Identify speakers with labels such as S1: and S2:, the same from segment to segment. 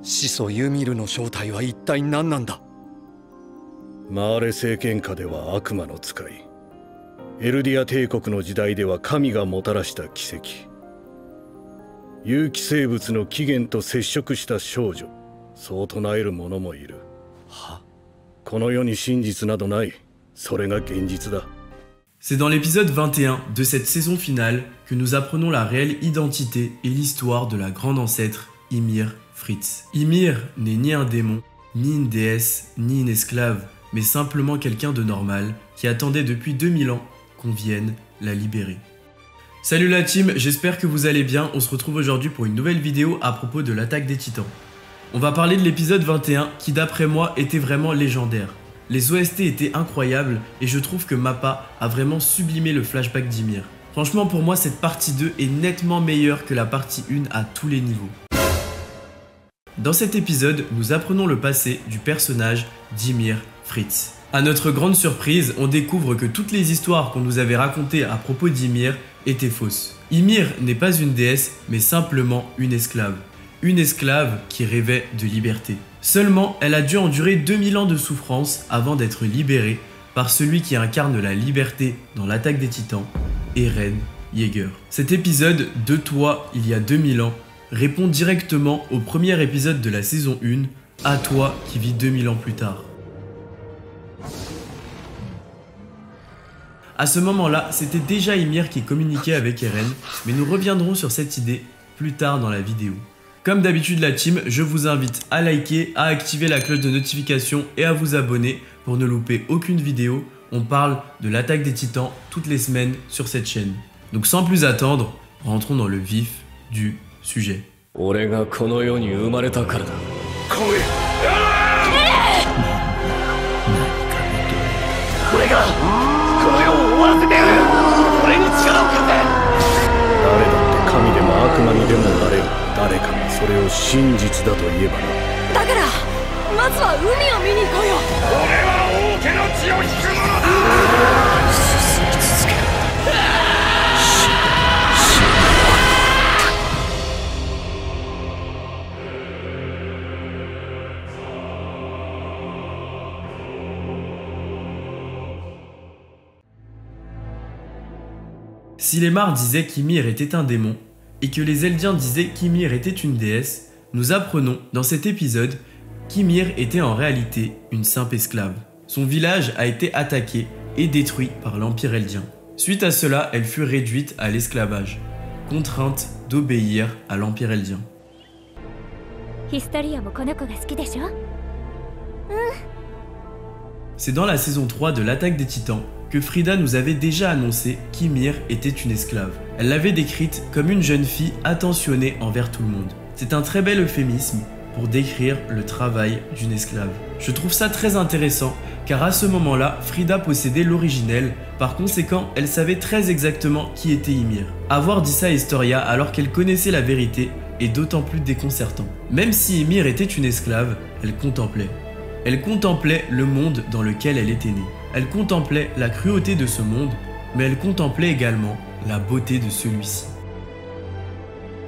S1: 始祖ユミルの正体は一体何なんだ。
S2: マーレ政権下では悪魔の使い、エルディア帝国の時代では神がもたらした奇跡、有機生物の起源と接触した少女、そう唱える者もいる。
S1: は？
S2: この世に真実などない。それが現実だ。
S3: C'est dans l'épisode 21 de cette saison finale que nous apprenons la réelle identité et l'histoire de la grande ancêtre Ymir Fritz. Ymir n'est ni un démon, ni une déesse, ni une esclave, mais simplement quelqu'un de normal qui attendait depuis 2000 ans qu'on vienne la libérer. Salut la team, j'espère que vous allez bien. On se retrouve aujourd'hui pour une nouvelle vidéo à propos de l'attaque des titans. On va parler de l'épisode 21 qui d'après moi était vraiment légendaire. Les OST étaient incroyables et je trouve que Mappa a vraiment sublimé le flashback d'Ymir. Franchement pour moi cette partie 2 est nettement meilleure que la partie 1 à tous les niveaux. Dans cet épisode, nous apprenons le passé du personnage d'Ymir Fritz. À notre grande surprise, on découvre que toutes les histoires qu'on nous avait racontées à propos d'Ymir étaient fausses. Ymir n'est pas une déesse mais simplement une esclave. Une esclave qui rêvait de liberté. Seulement, elle a dû endurer 2000 ans de souffrance avant d'être libérée par celui qui incarne la liberté dans l'attaque des titans, Eren Yeager. Cet épisode, de toi il y a 2000 ans, répond directement au premier épisode de la saison 1, à toi qui vis 2000 ans plus tard. À ce moment-là, c'était déjà Ymir qui communiquait avec Eren, mais nous reviendrons sur cette idée plus tard dans la vidéo. Comme d'habitude la team, je vous invite à liker, à activer la cloche de notification et à vous abonner pour ne louper aucune vidéo. On parle de l'attaque des titans toutes les semaines sur cette chaîne. Donc sans plus attendre, rentrons dans le vif du sujet. Si les Mars disaient qu'Ymir était un démon, et que les Eldiens disaient qu'Ymir était une déesse, nous apprenons dans cet épisode qu'Ymir était en réalité une simple esclave. Son village a été attaqué et détruit par l'Empire Eldien. Suite à cela, elle fut réduite à l'esclavage, contrainte d'obéir à l'Empire Eldien. C'est dans la saison 3 de l'attaque des titans que Frida nous avait déjà annoncé qu'Ymir était une esclave. Elle l'avait décrite comme une jeune fille attentionnée envers tout le monde. C'est un très bel euphémisme pour décrire le travail d'une esclave. Je trouve ça très intéressant car à ce moment-là, Frida possédait l'originel, par conséquent, elle savait très exactement qui était Ymir. Avoir dit ça à Historia alors qu'elle connaissait la vérité est d'autant plus déconcertant. Même si Ymir était une esclave, elle contemplait. Elle contemplait le monde dans lequel elle était née. Elle contemplait la cruauté de ce monde, mais elle contemplait également la beauté de celui-ci.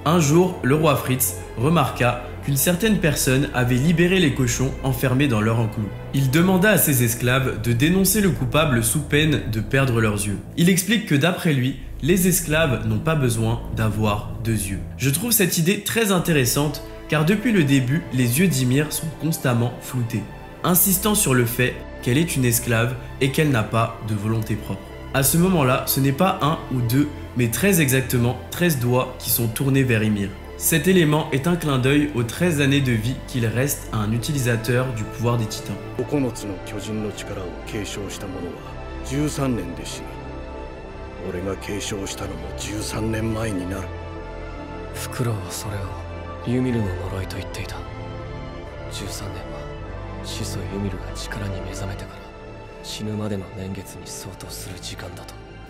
S3: Un jour, le roi Fritz remarqua qu'une certaine personne avait libéré les cochons enfermés dans leur enclos. Il demanda à ses esclaves de dénoncer le coupable sous peine de perdre leurs yeux. Il explique que d'après lui, les esclaves n'ont pas besoin d'avoir 2 yeux. Je trouve cette idée très intéressante car depuis le début, les yeux d'Ymir sont constamment floutés, insistant sur le fait qu'elle est une esclave et qu'elle n'a pas de volonté propre. À ce moment-là, ce n'est pas 1 ou 2, mais très exactement 13 doigts qui sont tournés vers Ymir. Cet élément est un clin d'œil aux 13 années de vie qu'il reste à un utilisateur du pouvoir des titans.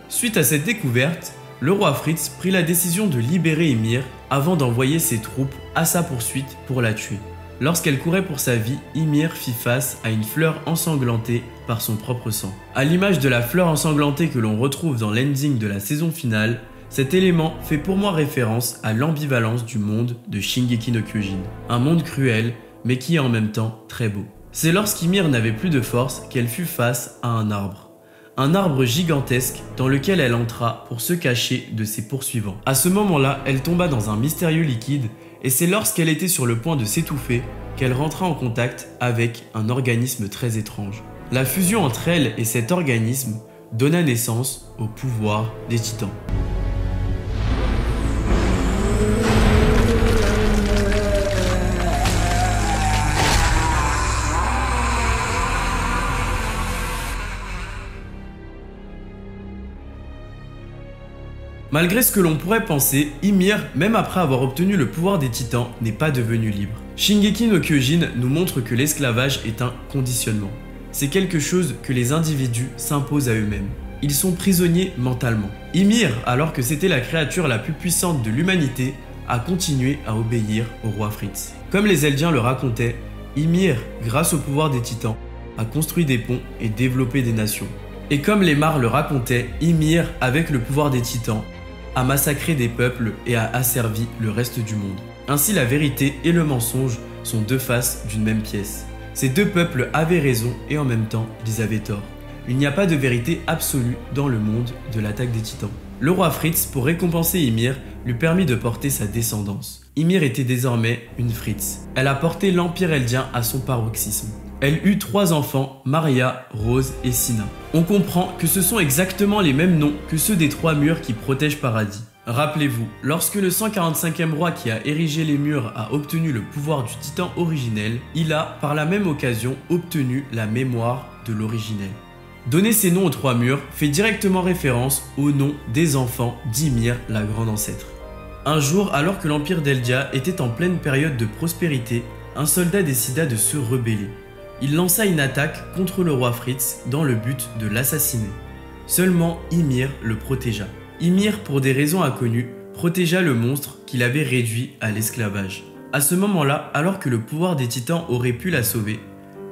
S3: Suite à cette découverte, le roi Fritz prit la décision de libérer Ymir avant d'envoyer ses troupes à sa poursuite pour la tuer. Lorsqu'elle courait pour sa vie, Ymir fit face à une fleur ensanglantée par son propre sang. À l'image de la fleur ensanglantée que l'on retrouve dans l'ending de la saison finale, Cet élément fait pour moi référence à l'ambivalence du monde de Shingeki no Kyojin. Un monde cruel, mais qui est en même temps très beau. C'est lorsqu'Ymir n'avait plus de force qu'elle fut face à un arbre. Un arbre gigantesque dans lequel elle entra pour se cacher de ses poursuivants. À ce moment-là, elle tomba dans un mystérieux liquide et c'est lorsqu'elle était sur le point de s'étouffer qu'elle rentra en contact avec un organisme très étrange. La fusion entre elle et cet organisme donna naissance au pouvoir des titans. Malgré ce que l'on pourrait penser, Ymir, même après avoir obtenu le pouvoir des titans, n'est pas devenu libre. Shingeki no Kyojin nous montre que l'esclavage est un conditionnement. C'est quelque chose que les individus s'imposent à eux-mêmes. Ils sont prisonniers mentalement. Ymir, alors que c'était la créature la plus puissante de l'humanité, a continué à obéir au roi Fritz. Comme les Eldiens le racontaient, Ymir, grâce au pouvoir des titans, a construit des ponts et développé des nations. Et comme les Mar le racontaient, Ymir, avec le pouvoir des titans, a massacré des peuples et a asservi le reste du monde. Ainsi, la vérité et le mensonge sont deux faces d'une même pièce. Ces deux peuples avaient raison et en même temps, ils avaient tort. Il n'y a pas de vérité absolue dans le monde de l'attaque des titans. Le roi Fritz, pour récompenser Ymir, lui permit de porter sa descendance. Ymir était désormais une Fritz. Elle a porté l'Empire Eldien à son paroxysme. Elle eut 3 enfants, Maria, Rose et Sina. On comprend que ce sont exactement les mêmes noms que ceux des 3 murs qui protègent Paradis. Rappelez-vous, lorsque le 145e roi qui a érigé les murs a obtenu le pouvoir du titan originel, il a, par la même occasion, obtenu la mémoire de l'originel. Donner ces noms aux 3 murs fait directement référence au nom des enfants d'Ymir, la grande ancêtre. Un jour, alors que l'Empire d'Eldia était en pleine période de prospérité, un soldat décida de se rebeller. Il lança une attaque contre le roi Fritz dans le but de l'assassiner. Seulement Ymir le protégea. Ymir, pour des raisons inconnues, protégea le monstre qu'il avait réduit à l'esclavage. À ce moment-là, alors que le pouvoir des titans aurait pu la sauver,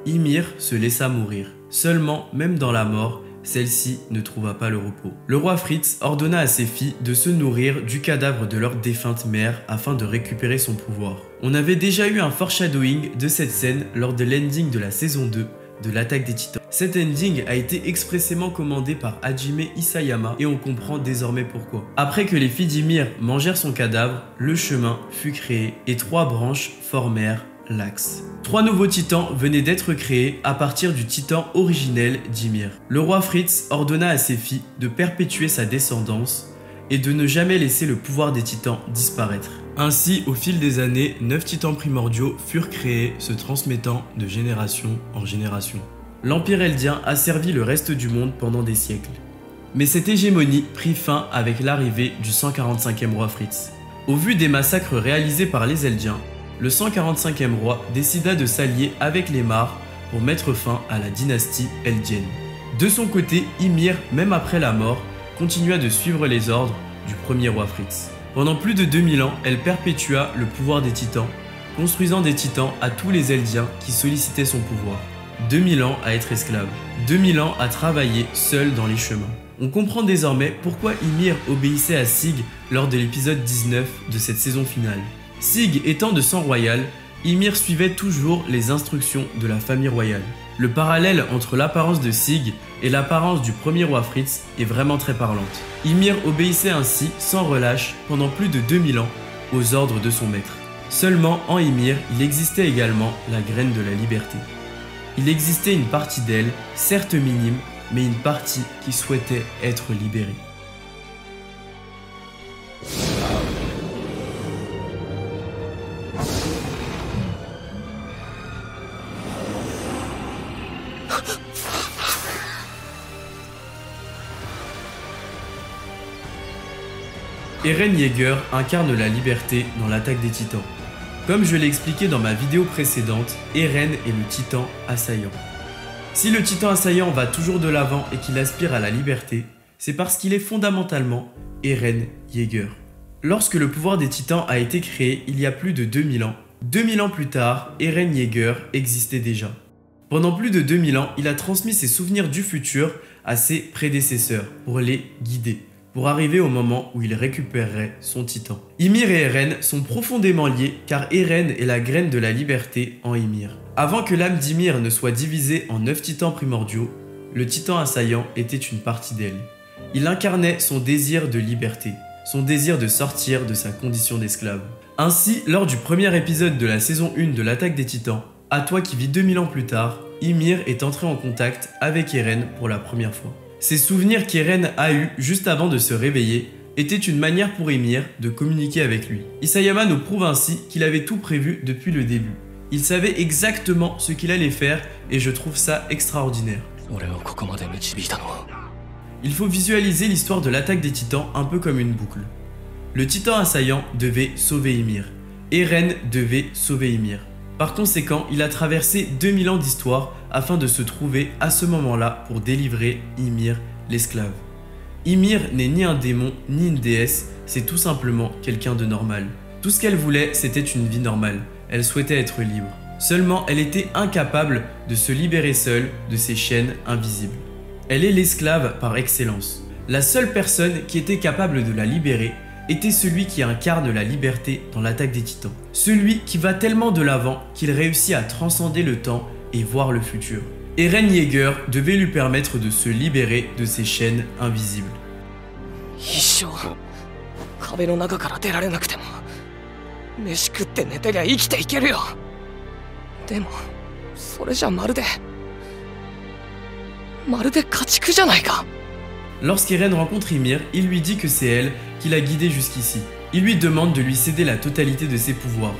S3: Ymir se laissa mourir. Seulement, même dans la mort, celle-ci ne trouva pas le repos. Le roi Fritz ordonna à ses filles de se nourrir du cadavre de leur défunte mère afin de récupérer son pouvoir. On avait déjà eu un foreshadowing de cette scène lors de l'ending de la saison 2 de l'attaque des titans. Cet ending a été expressément commandé par Hajime Isayama et on comprend désormais pourquoi. Après que les filles d'Ymir mangèrent son cadavre, le chemin fut créé et 3 branches formèrent l'axe. 3 nouveaux titans venaient d'être créés à partir du titan originel d'Ymir. Le roi Fritz ordonna à ses filles de perpétuer sa descendance et de ne jamais laisser le pouvoir des titans disparaître. Ainsi, au fil des années, 9 titans primordiaux furent créés, se transmettant de génération en génération. L'Empire Eldien a servi le reste du monde pendant des siècles. Mais cette hégémonie prit fin avec l'arrivée du 145e roi Fritz. Au vu des massacres réalisés par les Eldiens, le 145e roi décida de s'allier avec les Mar pour mettre fin à la dynastie eldienne. De son côté, Ymir, même après la mort, continua de suivre les ordres du premier roi Fritz. Pendant plus de 2000 ans, elle perpétua le pouvoir des titans, construisant des titans à tous les Eldiens qui sollicitaient son pouvoir. 2000 ans à être esclave, 2000 ans à travailler seul dans les chemins. On comprend désormais pourquoi Ymir obéissait à Sig lors de l'épisode 19 de cette saison finale. Sig étant de sang royal, Ymir suivait toujours les instructions de la famille royale. Le parallèle entre l'apparence de Sig et l'apparence du premier roi Fritz est vraiment très parlante. Ymir obéissait ainsi sans relâche pendant plus de 2000 ans aux ordres de son maître. Seulement en Ymir, il existait également la graine de la liberté. Il existait une partie d'elle, certes minime, mais une partie qui souhaitait être libérée. Eren Yeager incarne la liberté dans l'attaque des titans. Comme je l'ai expliqué dans ma vidéo précédente, Eren est le titan assaillant. Si le titan assaillant va toujours de l'avant et qu'il aspire à la liberté, c'est parce qu'il est fondamentalement Eren Yeager. Lorsque le pouvoir des titans a été créé il y a plus de 2000 ans, 2000 ans plus tard, Eren Yeager existait déjà. Pendant plus de 2000 ans, il a transmis ses souvenirs du futur à ses prédécesseurs pour les guider, pour arriver au moment où il récupérerait son titan. Ymir et Eren sont profondément liés car Eren est la graine de la liberté en Ymir. Avant que l'âme d'Ymir ne soit divisée en 9 titans primordiaux, le titan assaillant était une partie d'elle. Il incarnait son désir de liberté, son désir de sortir de sa condition d'esclave. Ainsi, lors du premier épisode de la saison 1 de l'attaque des titans, à toi qui vis 2000 ans plus tard, Ymir est entré en contact avec Eren pour la première fois. Ces souvenirs qu'Eren a eus juste avant de se réveiller étaient une manière pour Ymir de communiquer avec lui. Isayama nous prouve ainsi qu'il avait tout prévu depuis le début. Il savait exactement ce qu'il allait faire et je trouve ça extraordinaire. Il faut visualiser l'histoire de l'attaque des titans un peu comme une boucle. Le titan assaillant devait sauver Ymir. Eren devait sauver Ymir. Par conséquent, il a traversé 2000 ans d'histoire afin de se trouver à ce moment-là pour délivrer Ymir, l'esclave. Ymir n'est ni un démon ni une déesse, c'est tout simplement quelqu'un de normal. Tout ce qu'elle voulait, c'était une vie normale. Elle souhaitait être libre. Seulement, elle était incapable de se libérer seule de ces chaînes invisibles. Elle est l'esclave par excellence. La seule personne qui était capable de la libérer était celui qui incarne la liberté dans l'attaque des titans. Celui qui va tellement de l'avant qu'il réussit à transcender le temps et voir le futur. Eren Yeager devait lui permettre de se libérer de ces chaînes invisibles. Lorsqu'Eren rencontre Ymir, il lui dit que c'est elle qui l'a guidé jusqu'ici. Il lui demande de lui céder la totalité de ses pouvoirs.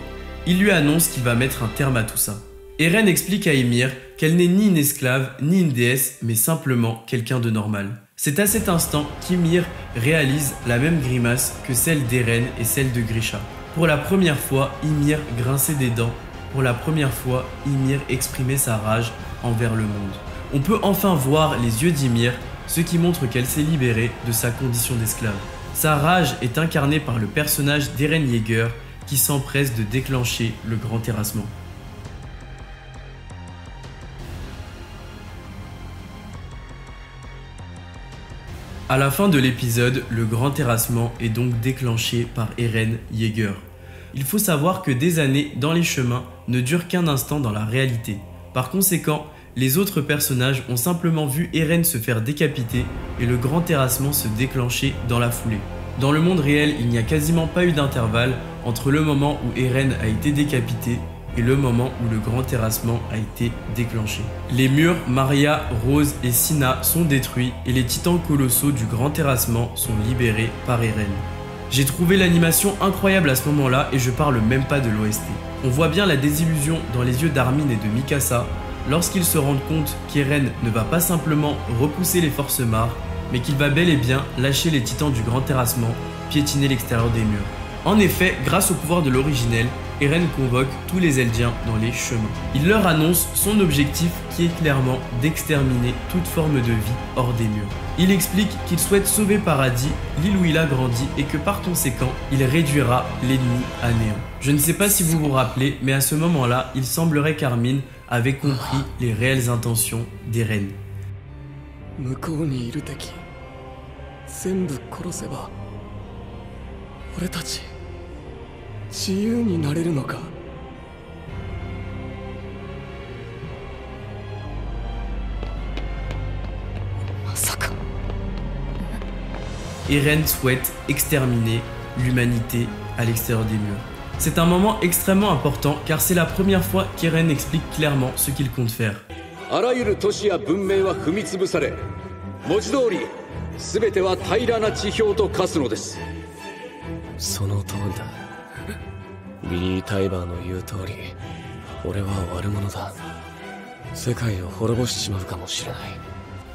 S3: Il lui annonce qu'il va mettre un terme à tout ça. Eren explique à Ymir qu'elle n'est ni une esclave ni une déesse, mais simplement quelqu'un de normal. C'est à cet instant qu'Ymir réalise la même grimace que celle d'Eren et celle de Grisha. Pour la première fois, Ymir grinçait des dents. Pour la première fois, Ymir exprimait sa rage envers le monde. On peut enfin voir les yeux d'Ymir, ce qui montre qu'elle s'est libérée de sa condition d'esclave. Sa rage est incarnée par le personnage d'Eren Yeager qui s'empresse de déclencher le grand terrassement. À la fin de l'épisode, le grand terrassement est donc déclenché par Eren Yeager. Il faut savoir que des années dans les chemins ne durent qu'un instant dans la réalité. Par conséquent, les autres personnages ont simplement vu Eren se faire décapiter et le grand terrassement se déclencher dans la foulée. Dans le monde réel, il n'y a quasiment pas eu d'intervalle entre le moment où Eren a été décapité et le moment où le grand terrassement a été déclenché. Les murs Maria, Rose et Sina sont détruits et les titans colossaux du grand terrassement sont libérés par Eren. J'ai trouvé l'animation incroyable à ce moment-là et je parle même pas de l'OST. On voit bien la désillusion dans les yeux d'Armin et de Mikasa lorsqu'ils se rendent compte qu'Eren ne va pas simplement repousser les forces Mar, mais qu'il va bel et bien lâcher les titans du grand terrassement, piétiner l'extérieur des murs. En effet, grâce au pouvoir de l'originel, Eren convoque tous les Eldiens dans les chemins. Il leur annonce son objectif qui est clairement d'exterminer toute forme de vie hors des murs. Il explique qu'il souhaite sauver Paradis, l'île où il a grandi, et que par conséquent, il réduira l'ennemi à néant. Je ne sais pas si vous vous rappelez, mais à ce moment-là, il semblerait qu'Armin avait compris les réelles intentions d'Eren. Eren souhaite exterminer l'humanité à l'extérieur des murs. C'est un moment extrêmement important car c'est la première fois qu'Eren explique clairement ce qu'il compte faire.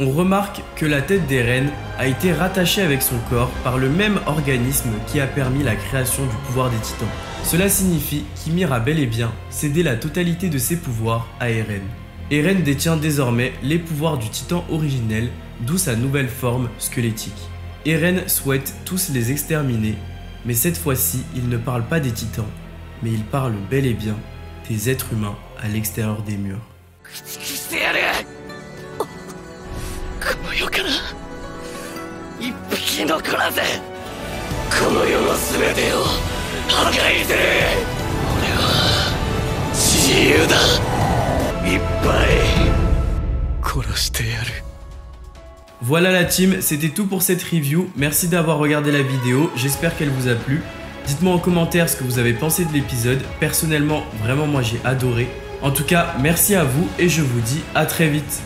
S3: On remarque que la tête d'Eren a été rattachée avec son corps par le même organisme qui a permis la création du pouvoir des titans. Cela signifie qu'Ymir a bel et bien cédé la totalité de ses pouvoirs à Eren. Eren détient désormais les pouvoirs du titan originel, d'où sa nouvelle forme squelettique. Eren souhaite tous les exterminer, mais cette fois-ci, il ne parle pas des titans, mais il parle bel et bien des êtres humains à l'extérieur des murs.
S1: き残らずこの世の全てを破壊する。俺は自由だ。いっぱい殺してやる。
S3: Voilà la team, c'était tout pour cette review. Merci d'avoir regardé la vidéo, j'espère qu'elle vous a plu. Dites-moi en commentaire ce que vous avez pensé de l'épisode. Personnellement, vraiment moi j'ai adoré. En tout cas, merci à vous et je vous dis à très vite.